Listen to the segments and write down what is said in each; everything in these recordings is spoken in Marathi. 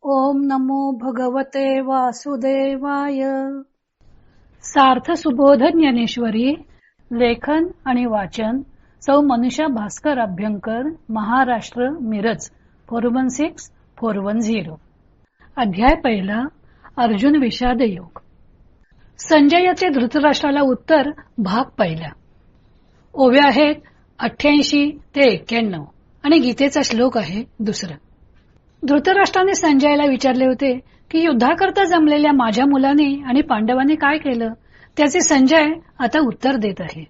ओम नमो भगवते वासुदेवाय. सार्थ सुबोध ज्ञानेश्वरी. लेखन आणि वाचन सौ मनीषा भास्कर अभ्यंकर, महाराष्ट्र, मिरज 416410. अध्याय पहिला. अर्जुन विषाद योग. संजयाचे धृतराष्ट्राला उत्तर भाग पहिला. ओव्या आहेत 88 ते 91 आणि गीतेचा श्लोक आहे दुसरा. धृतराष्ट्राने संजयाला विचारले होते की युद्धाकरता जमलेल्या माझ्या मुलाने आणि पांडवांनी काय केलं, त्याचे संजय आता उत्तर देत आहे.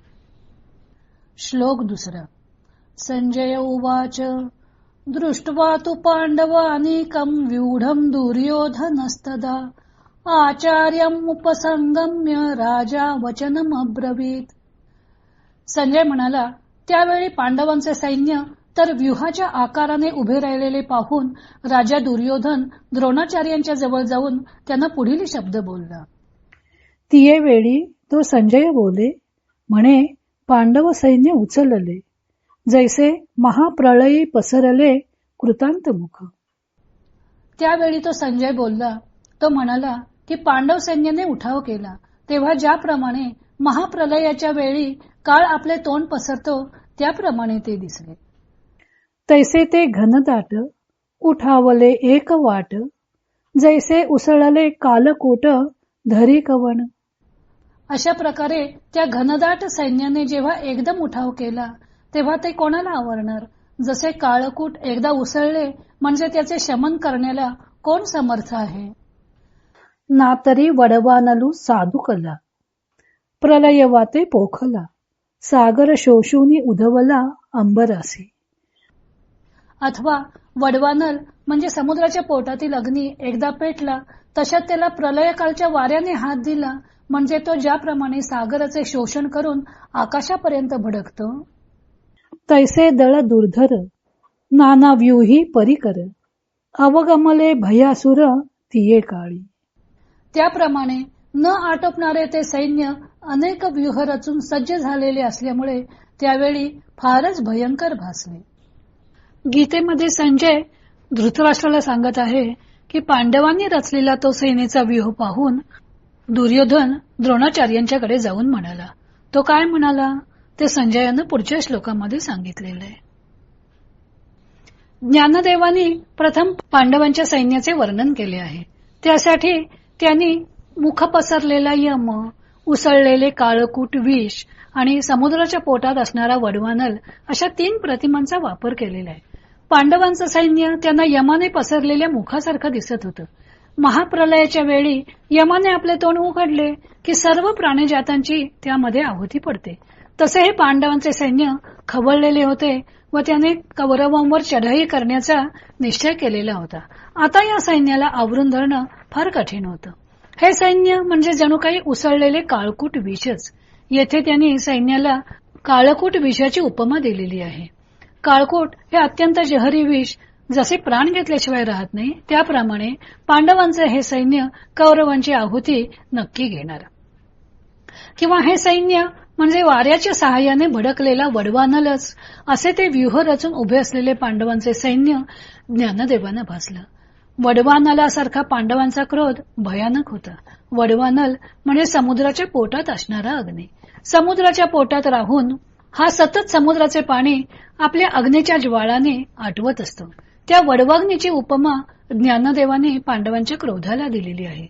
श्लोक दुसरा. संजय उवाच दृष्ट्वा तु पांडवानीकं व्यूढं दुर्योधनस्तदा आचार्यम् उपसंगम्य राजा वचनमब्रवीत. संजय म्हणाला, त्यावेळी पांडवांचे सैन्य तर व्यूहाच्या आकाराने उभे राहिलेले पाहून राजा दुर्योधन द्रोणाचार्यांच्या जवळ जाऊन त्यांना पुढील शब्द बोलला. तिये वेळी तो संजय बोले म्हणे, पांडव सैन्य उचलले जैसे महाप्रळयी पसरले कृतांत मुख. त्यावेळी तो संजय बोलला. तो म्हणाला की पांडव सैन्याने उठाव केला तेव्हा ज्याप्रमाणे महाप्रलयाच्या वेळी काळ आपले तोंड पसरतो त्याप्रमाणे ते दिसले. तैसे ते घनदाट उठावले एक वाट जैसे उसळले कालकोट धरी कवन. अशा प्रकारे त्या घनदाट सैन्याने जेव्हा एकदम उठाव केला तेव्हा ते कोणाला आवरणार. जसे काळकूट एकदा उसळले म्हणजे त्याचे शमन करण्याला कोण समर्थ आहे. ना तरी वडवानलू साधुकला प्रलय वाते पोखला सागर शोषुनी उधवला अंबरासी. अथवा वडवानल म्हणजे समुद्राच्या पोटातील अग्नी एकदा पेटला तशात त्याला प्रलयकालच्या वाऱ्याने हात दिला म्हणजे तो ज्याप्रमाणे सागराचे शोषण करून आकाशापर्यंत भडकतो. तैसे दळ दुर्धर नाना व्यूही परिकर अवगमले भयासुर तिये काळी. त्याप्रमाणे न आटोपणारे ते सैन्य अनेक व्यूह रचून सज्ज झालेले असल्यामुळे त्यावेळी फारच भयंकर भासले. गीतेमध्ये संजय धृतराष्ट्राला सांगत आहे की पांडवांनी रचलेला तो सेनेचा व्यूह पाहून दुर्योधन द्रोणाचार्यांच्याकडे जाऊन म्हणाला. तो काय म्हणाला ते संजयानं पुढच्या श्लोकामध्ये सांगितलेलं आहे. ज्ञानदेवानी प्रथम पांडवांच्या सैन्याचे वर्णन केले आहे. त्यासाठी त्यांनी मुख पसरलेला यम, उसळलेले काळकूट विष आणि समुद्राच्या पोटात असणारा वडवानल अशा 3 प्रतिमांचा वापर केलेला आहे. पांडवांचं सैन्य त्यांना यमाने पसरलेल्या मुखासारखं दिसत होतं. महाप्रलयाच्या वेळी यमाने आपले तोंड उघडले की सर्व प्राणीजातांची त्यामध्ये आहुती पडते. तसे हे पांडवांचे सैन्य खवळलेले होते व त्याने कौरवांवर चढाई करण्याचा निश्चय केलेला होता. आता या सैन्याला आवरून धरणं फार कठीण होतं. हे सैन्य म्हणजे जणू काही उसळलेले काळकूट विषच. येथे त्यांनी सैन्याला काळकूट विषाची उपमा दिलेली आहे. काळकूट हे अत्यंत जहरी विष जसे प्राण घेतल्याशिवाय राहत नाही त्याप्रमाणे पांडवांचे हे सैन्य कौरवांची आहुती नक्की घेणार. किंवा हे सैन्य म्हणजे वाऱ्याच्या सहाय्याने भडकलेला वडवानलच असे ते व्यूह रचून उभे असलेले पांडवांचे सैन्य ज्ञानदेवानं भासलं. वडवानलासारखा पांडवांचा क्रोध भयानक होता. वडवानल म्हणजे समुद्राच्या पोटात असणारा अग्नी. समुद्राच्या पोटात राहून हा सतत समुद्राचे पाणी आपल्या अग्नीच्या ज्वाळाने आटवत असतो. त्या वडवाग्नीची उपमा ज्ञानदेवाने पांडवांच्या क्रोधाला दिलेली आहे.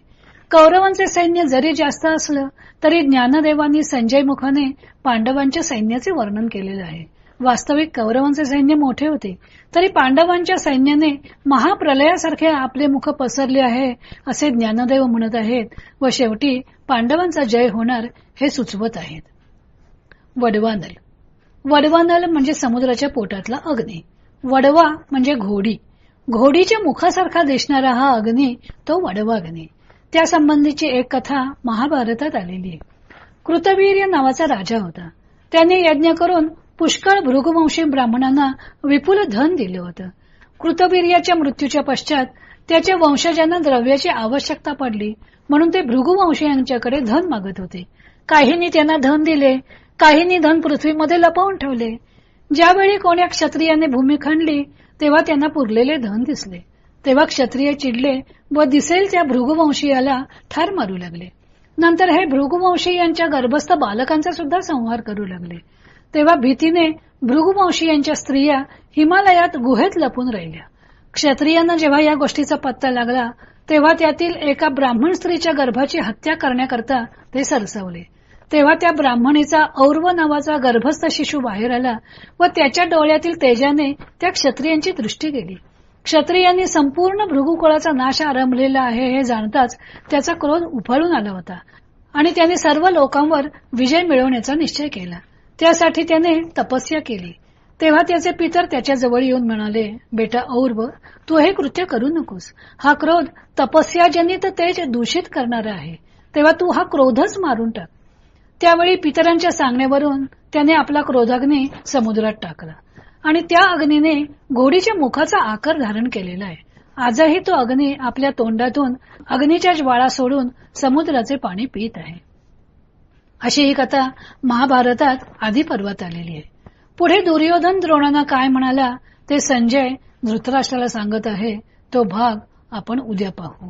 कौरवांचे सैन्य जरी जास्त असलं तरी ज्ञानदेवांनी संजय मुखाने पांडवांच्या सैन्याचे वर्णन केलेलं आहे. वास्तविक कौरवांचे सैन्य मोठे होते तरी पांडवांच्या सैन्याने महाप्रलयासारखे आपले मुख पसरले आहे असे ज्ञानदेव म्हणत आहेत व शेवटी पांडवांचा जय होणार हे सुचवत आहेत. वडवानल. वडवानल म्हणजे समुद्राच्या पोटातला अग्नी. वडवा म्हणजे घोडी. घोडीच्या मुखासारखा दिसणारा हा अग्नी तो वडवाग्नी. त्या संबंधीची एक कथा महाभारतात आलेली आहे. कृतवीर्य नावाचा राजा होता. त्याने यज्ञ करून पुष्कळ भृगुवंशी ब्राह्मणांना विपुल धन दिले होतं. कृतवीर्याच्या मृत्यूच्या पश्चात त्याच्या वंशजांना द्रव्याची आवश्यकता पडली म्हणून ते भृगुवंशीयांच्याकडे धन मागत होते. काहींनी त्यांना धन दिले, काहींनी धन पृथ्वीमध्ये लपवून ठेवले. ज्यावेळी कोण्या क्षत्रियाने भूमी खणली तेव्हा त्यांना पुरलेले धन दिसले. तेव्हा क्षत्रिय चिडले व दिसेल त्या भृगुवंशीयाला ठार मारू लागले. नंतर हे भृगुवंशी यांच्या गर्भस्थ बालकांचा सुद्धा संहार करू लागले. तेव्हा भीतीने भृगुवंशी यांच्या स्त्रिया हिमालयात गुहेत लपून राहिल्या. क्षत्रियांना जेव्हा या गोष्टीचा पत्ता लागला तेव्हा त्यातील एका ब्राह्मण स्त्रीच्या गर्भाची हत्या करण्याकरता ते सरसावले. तेव्हा त्या ब्राह्मणीचा और्व नावाचा गर्भस्थ शिशू बाहेर आला व त्याच्या डोळ्यातील तेजाने त्या क्षत्रियांची दृष्टी गेली. क्षत्रियांनी संपूर्ण भृगुकुळाचा नाश आरंभलेला आहे हे जाणताच त्याचा क्रोध उफाळून आला होता आणि त्याने सर्व लोकांवर विजय मिळवण्याचा निश्चय केला. त्यासाठी त्याने तपस्या केली. तेव्हा त्याचे पितर त्याच्या जवळ येऊन म्हणाले, बेटा और्व, तू हे कृत्य करू नकोस. हा क्रोध तपस्याजनित तेज दूषित करणारा आहे. तेव्हा तू हा क्रोधच मारून टाक. त्यावेळी पितरांच्या सांगण्यावरून त्याने आपला क्रोधाग्नी समुद्रात टाकला आणि त्या अग्नीने घोडीच्या मुखाचा आकार धारण केलेला आहे. आजही तो अग्नी आपल्या तोंडातून अग्नीच्या ज्वाळा सोडून समुद्राचे पाणी पित आहे. अशी ही कथा महाभारतात आदी पर्वात आलेली आहे. पुढे दुर्योधन द्रोणांना काय म्हणाला ते संजय धृतराष्ट्राला सांगत आहे. तो भाग आपण उद्या पाहू.